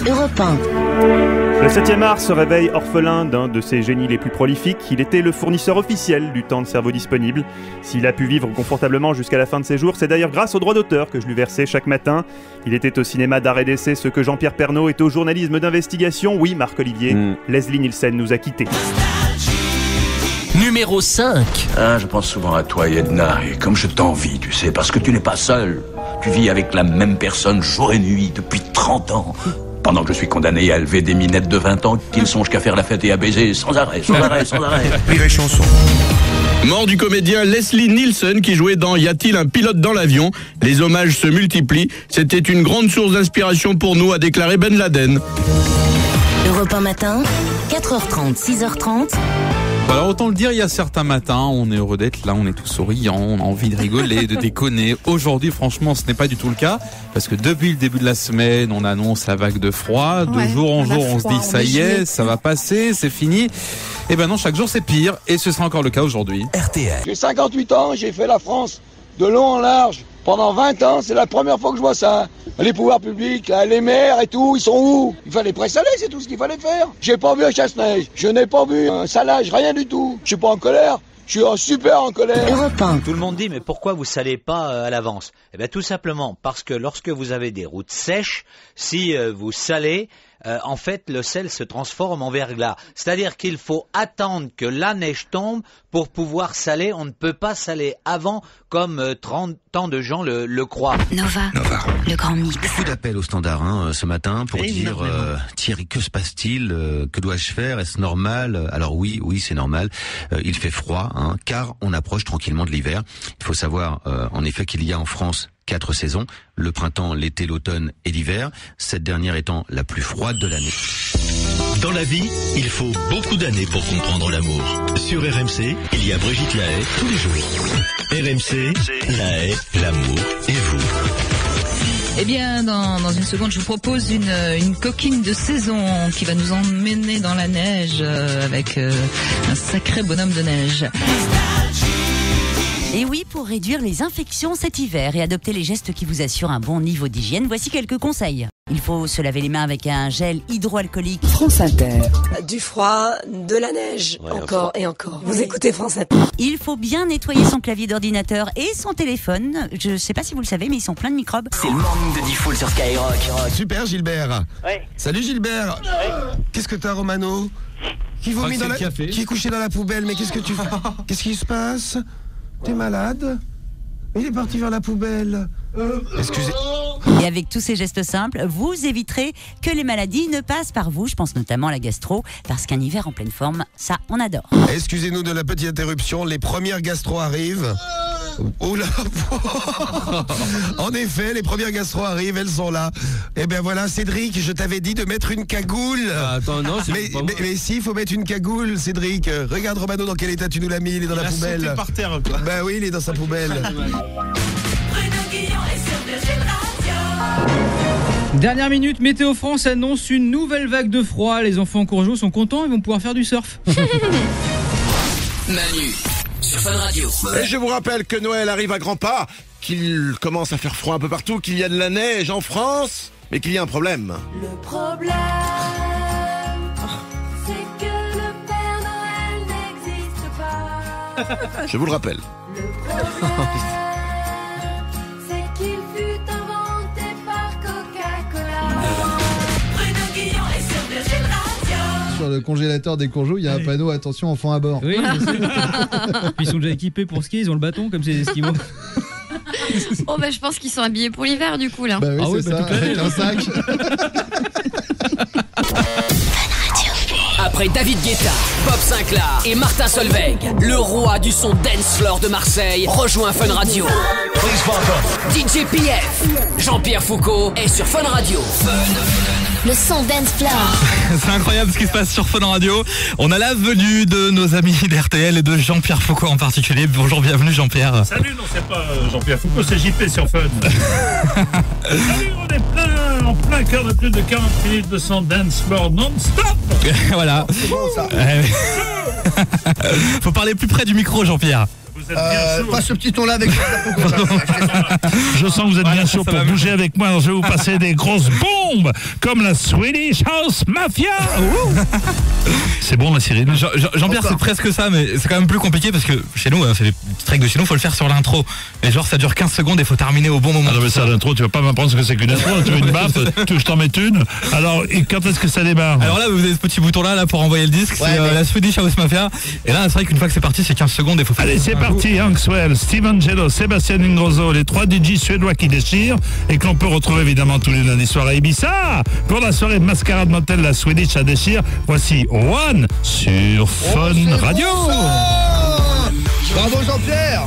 Europe 1. Le 7e art se réveille orphelin d'un de ses génies les plus prolifiques. Il était le fournisseur officiel du temps de cerveau disponible. S'il a pu vivre confortablement jusqu'à la fin de ses jours, c'est d'ailleurs grâce aux droits d'auteur que je lui versais chaque matin. Il était au cinéma d'art et d'essai ce que Jean-Pierre Pernaut est au journalisme d'investigation. Oui, Marc-Olivier, Leslie Nielsen nous a quittés. Numéro 5. Je pense souvent à toi, Edna, et comme je t'envie, tu sais, parce que tu n'es pas seul. Tu vis avec la même personne jour et nuit depuis 30 ans. Pendant que je suis condamné à élever des minettes de 20 ans qui ne songent qu'à faire la fête et à baiser sans arrêt. Rire et chanson. Mort du comédien Leslie Nielsen qui jouait dans Y a-t-il un pilote dans l'avion? Les hommages se multiplient. C'était une grande source d'inspiration pour nous, a déclaré Ben Laden. Europe 1 matin, 4h30, 6h30. Alors autant le dire, il y a certains matins, on est heureux d'être là, on est tous souriants, on a envie de rigoler, de déconner. Aujourd'hui, franchement, ce n'est pas du tout le cas, parce que depuis le début de la semaine, on annonce la vague de froid. De jour en jour, on se dit ça y est, ça va passer, c'est fini. Et ben non, chaque jour c'est pire, et ce sera encore le cas aujourd'hui. RTL. J'ai 58 ans, j'ai fait la France de long en large. Pendant 20 ans, c'est la première fois que je vois ça. Les pouvoirs publics, là, les maires et tout, ils sont où? Il fallait présaler, c'est tout ce qu'il fallait faire. J'ai pas vu un chasse-neige, je n'ai pas vu un salage, rien du tout. Je suis pas en colère, je suis super en colère. Europe 1. Tout le monde dit, mais pourquoi vous salez pas à l'avance? Eh bien, tout simplement parce que lorsque vous avez des routes sèches, si vous salez, en fait, le sel se transforme en verglas. C'est-à-dire qu'il faut attendre que la neige tombe pour pouvoir saler. On ne peut pas saler avant, comme 30 ans de gens le croient. Nova, le grand mix. Beaucoup d'appels au standard ce matin pour dire Thierry, que se passe-t-il? Que dois-je faire? Est-ce normal? Alors oui, c'est normal. Il fait froid, car on approche tranquillement de l'hiver. Il faut savoir en effet qu'il y a en France 4 saisons, le printemps, l'été, l'automne et l'hiver, cette dernière étant la plus froide de l'année. Dans la vie, il faut beaucoup d'années pour comprendre l'amour. Sur RMC, il y a Brigitte Lahaye tous les jours. RMC, Lahaye, l'amour et vous. Eh bien, dans une seconde, je vous propose une coquine de saison qui va nous emmener dans la neige avec un sacré bonhomme de neige. Et oui, pour réduire les infections cet hiver et adopter les gestes qui vous assurent un bon niveau d'hygiène, voici quelques conseils. Il faut se laver les mains avec un gel hydroalcoolique. France Inter. Du froid, de la neige, encore et encore. Vous écoutez France Inter. Il faut bien nettoyer son clavier d'ordinateur et son téléphone. Je sais pas si vous le savez, mais ils sont pleins de microbes. C'est le morning de Diffoul sur Skyrock. Super Gilbert. Ouais. Salut Gilbert. Ouais. Qu'est-ce que t'as, Romano? Qui vomit dans café. Qui est couché dans la poubelle? Mais qu'est-ce que tu fais? Qu'est-ce qui se passe? T'es malade? Il est parti vers la poubelle. Excusez. Et avec tous ces gestes simples, vous éviterez que les maladies ne passent par vous. Je pense notamment à la gastro, parce qu'un hiver en pleine forme, ça, on adore. Excusez-nous de la petite interruption, les premières gastro arrivent. Oula. En effet, les premières gastro arrivent, elles sont là. Eh bien voilà, Cédric, je t'avais dit de mettre une cagoule. Attends, non, c'est mais si, il faut mettre une cagoule, Cédric. Regarde Romano dans quel état tu nous l'as mis, il est dans la poubelle. Il a sauté par terre, quoi. Bah oui, il est dans sa poubelle. Dernière minute, Météo France annonce une nouvelle vague de froid. Les enfants en Courgeot sont contents, ils vont pouvoir faire du surf. Manu, sur Fun Radio. Et je vous rappelle que Noël arrive à grands pas, qu'il commence à faire froid un peu partout, qu'il y a de la neige en France, mais qu'il y a un problème. Le problème, c'est que le Père Noël n'existe pas. Je vous le rappelle. Le problème, c'est qu'il fut inventé par Coca-Cola. Bruno Guillon est sur Virgin Radio. Sur le congélateur des Courgeaux, il y a un panneau attention enfants à bord. Oui, je sais. Puis ils sont déjà équipés pour skier, ils ont le bâton comme ces Esquimaux. Oh bah je pense qu'ils sont habillés pour l'hiver du coup là. Bah oui, c'est ça, avec un sac. Après David Guetta, Bob Sinclair et Martin Solveig, le roi du son dance floor de Marseille rejoint Fun Radio. DJ PF, Jean-Pierre Foucault est sur Fun Radio. Le son dance floor. C'est incroyable ce qui se passe sur Fun Radio. On a la venue de nos amis d'RTL et de Jean-Pierre Foucault en particulier. Bonjour, bienvenue Jean-Pierre. Salut, non c'est pas Jean-Pierre Foucault, c'est JP sur Fun. Salut, on est en plein cœur de plus de 40 minutes de son dance floor non-stop. Voilà. C'est bon ça. Faut parler plus près du micro, Jean-Pierre. Vous êtes bien chaud. Pas ce petit ton-là avec Je sens que vous êtes bien chaud pour bouger avec moi. Alors, je vais vous passer des grosses bombes comme la Swedish House Mafia. C'est bon, la Cyril. Jean-Pierre, c'est presque ça, mais c'est quand même plus compliqué parce que chez nous, c'est les petits tracks de chez nous, faut le faire sur l'intro. Et genre, ça dure 15 secondes et faut terminer au bon moment. Ah non, mais ça, l'intro, tu vas pas m'apprendre ce que c'est qu'une intro. Tu veux une baffe, tu veux que je t'en mette une. Alors, et quand est-ce que ça démarre? Alors là, vous avez ce petit bouton-là là, pour envoyer le disque. Ouais, c'est la Swedish House Mafia. Et là, c'est vrai qu'une fois que c'est parti, c'est 15 secondes et faut faire. Allez, c'est parti. Hankswell, Steve Angelo, Sébastien Ingrosso, les 3 DJ suédois qui déchirent et que l'on peut retrouver évidemment tous les lundis soirs à Ibiza. Pour la soirée Mascarade Motel, la Swedish à déchire. Voici One sur Fun Radio. Bravo Jean-Pierre.